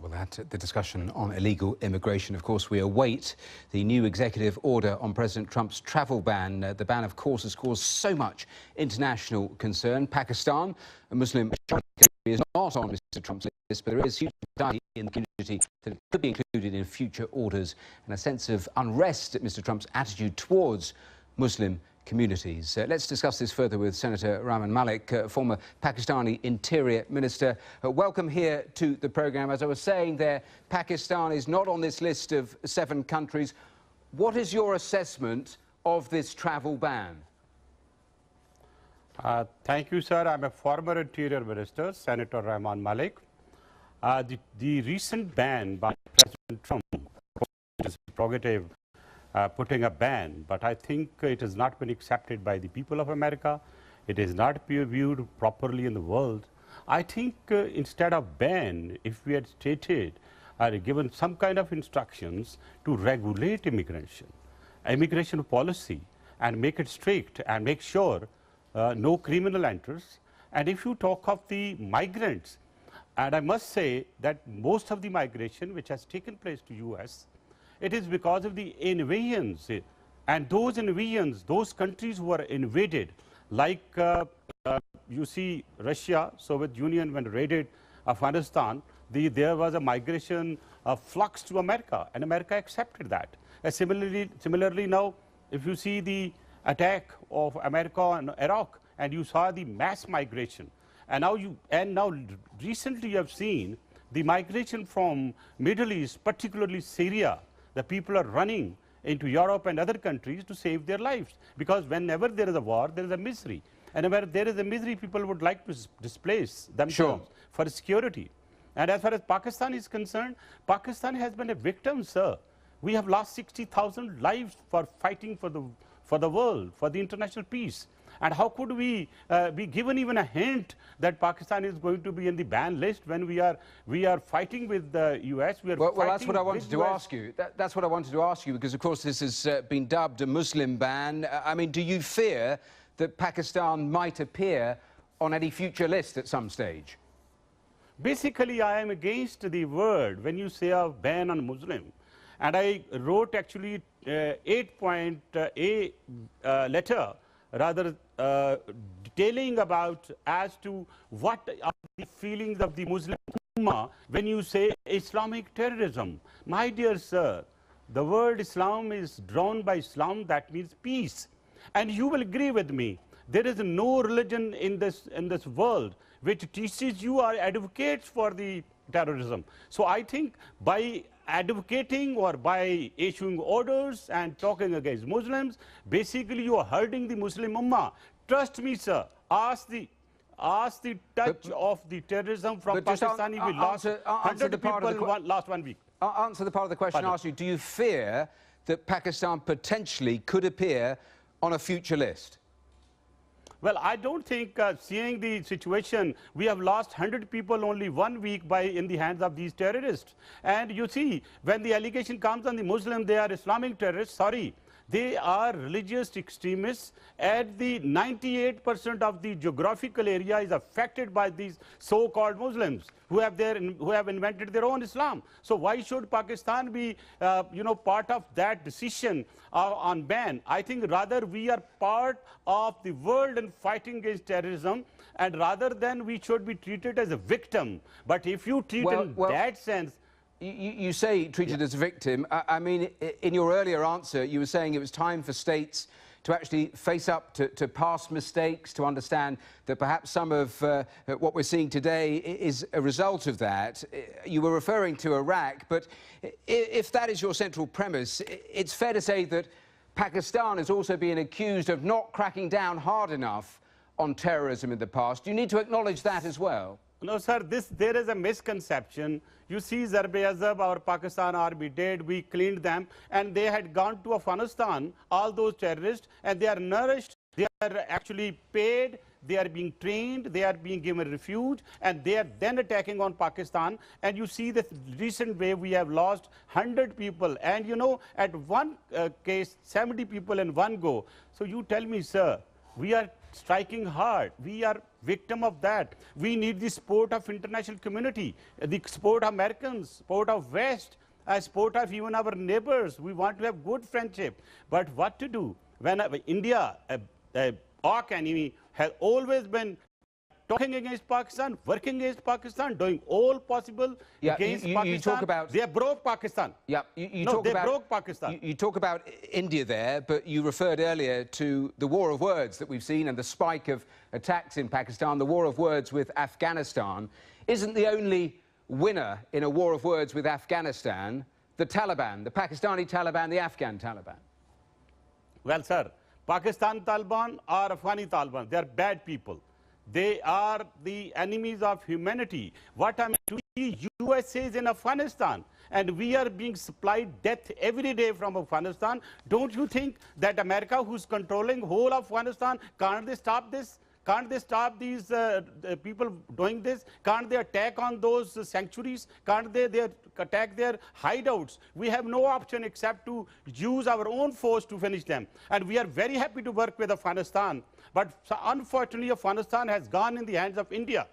Well, that's the discussion on illegal immigration. Of course, we await the new executive order on President Trump's travel ban. The ban, of course, has caused so much international concern. Pakistan, a Muslim country, is not on Mr. Trump's list, but there is huge anxiety in the community that it could be included in future orders, and a sense of unrest at Mr. Trump's attitude towards Muslim communities. Let's discuss this further with Senator Rehman Malik, former Pakistani Interior Minister. Welcome here to the programme. As I was saying there, Pakistan is not on this list of 7 countries. What is your assessment of this travel ban? Thank you, sir. I'm a former Interior Minister, Senator Rehman Malik. The recent ban by President Trump is prerogative, putting a ban, but I think it has not been accepted by the people of America. It is not viewed properly in the world. I think instead of ban, if we had stated or given some kind of instructions to regulate immigration policy, and make it strict and make sure no criminal enters. And if you talk of the migrants, and I must say that most of the migration which has taken place to US, it is because of the invasions, and those invasions, those countries who are invaded, like you see Russia, Soviet Union, when raided Afghanistan, there was a migration flux to America, and America accepted that. Similarly now, if you see the attack of America on Iraq, and you saw the mass migration, and now recently you have seen the migration from Middle East, particularly Syria. The people are running into Europe and other countries to save their lives, because whenever there is a war, there is a misery. And where there is a misery, people would like to displace themselves for security. And as far as Pakistan is concerned, Pakistan has been a victim, sir. We have lost 60,000 lives for fighting for the world, for the international peace. And how could we be given even a hint that Pakistan is going to be in the ban list when we are fighting with the US? Well, that's what I wanted to ask you. That's what I wanted to ask you, because, of course, this has been dubbed a Muslim ban. I mean, do you fear that Pakistan might appear on any future list at some stage? Basically, I am against the word when you say a ban on Muslim. And I wrote actually 8-point letter, rather detailing about as to what are the feelings of the Muslim Ummah when you say Islamic terrorism. My dear sir, the word Islam is drawn by Islam, that means peace. And you will agree with me, there is no religion in this world which teaches you or advocates for the terrorism. So I think by advocating or by issuing orders and talking against Muslims, basically you are hurting the Muslim Ummah. Trust me, sir, ask the touch of the terrorism from Pakistan. We lost 100 people last 1 week. Answer the part of the question I asked you. Do you fear that Pakistan potentially could appear on a future list? Well, I don't think, seeing the situation, we have lost 100 people only 1 week in the hands of these terrorists. And you see, when the allegation comes on the Muslim, they are Islamic terrorists, sorry. They are religious extremists, and the 98% of the geographical area is affected by these so-called Muslims who have invented their own Islam. So why should Pakistan be, part of that decision on ban? I think rather we are part of the world in fighting against terrorism, and rather than we should be treated as a victim. But if you treat that sense, you say treated as a victim. I mean, in your earlier answer, you were saying it was time for states to actually face up to past mistakes, to understand that perhaps some of what we're seeing today is a result of that. You were referring to Iraq, but if that is your central premise, it's fair to say that Pakistan is also being accused of not cracking down hard enough on terrorism in the past. You need to acknowledge that as well. No, sir, there is a misconception. You see, Zarb-e-Azab, our Pakistan army did, we cleaned them, and they had gone to Afghanistan, all those terrorists, and they are nourished, they are actually paid, they are being trained, they are being given refuge, and they are then attacking on Pakistan. And you see the recent wave, we have lost 100 people, and at one case, 70 people in one go. So you tell me, sir, we are striking hard. We are victim of that. We need the support of international community, the support of Americans, support of West, support of even our neighbors. We want to have good friendship. But what to do when India, a arch enemy, has always been talking against Pakistan, working against Pakistan, doing all possible against Pakistan. You talk about... They broke Pakistan. Yeah, they broke Pakistan. You talk about India there, but you referred earlier to the war of words that we've seen and the spike of attacks in Pakistan, the war of words with Afghanistan. Isn't the only winner in a war of words with Afghanistan the Taliban, the Pakistani Taliban, the Afghan Taliban? Well, sir, Pakistan Taliban or Afghani Taliban, they are bad people. They are the enemies of humanity. What I mean to see, USA is in Afghanistan, and we are being supplied death every day from Afghanistan. Don't you think that America, who's controlling whole Afghanistan, can't they stop this? Can't they stop these people doing this? Can't they attack on those sanctuaries? Can't they attack their hideouts? We have no option except to use our own force to finish them. And we are very happy to work with Afghanistan. But unfortunately, Afghanistan has gone in the hands of India.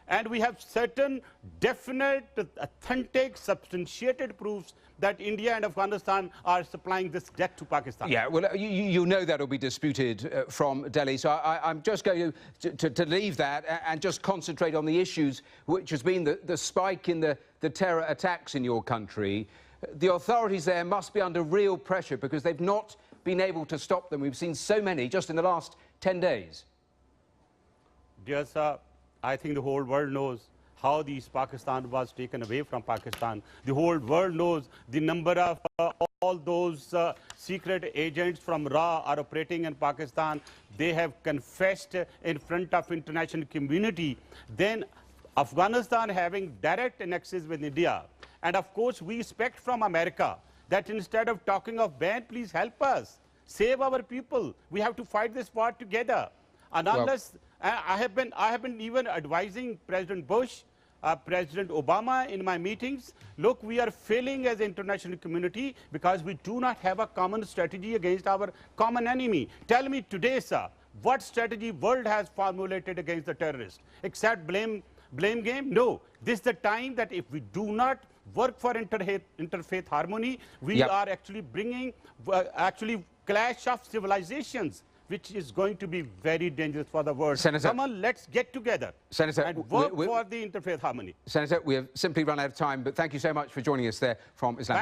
And we have certain definite, authentic, substantiated proofs that India and Afghanistan are supplying this death to Pakistan. Yeah, well, you know that will be disputed from Delhi. So I'm just going to leave that and just concentrate on the issues, which has been the spike in the terror attacks in your country. The authorities there must be under real pressure because they've not been able to stop them. We've seen so many just in the last 10 days. Dear sir, I think the whole world knows how these Pakistan was taken away from Pakistan. The whole world knows the number of all those secret agents from RA are operating in Pakistan. They have confessed in front of international community. Then Afghanistan having direct annexes with India. And of course, we expect from America that instead of talking of ban, please help us. Save our people. We have to fight this war together. And unless... I have been even advising President Bush, President Obama in my meetings. Look, we are failing as an international community because we do not have a common strategy against our common enemy. Tell me today, sir, what strategy world has formulated against the terrorists? Except blame game? No. This is the time that if we do not work for interfaith harmony, we are actually bringing clash of civilizations, which is going to be very dangerous for the world. Senator, come on, let's get together and work for the interfaith harmony. Senator, we have simply run out of time, but thank you so much for joining us there from Islam.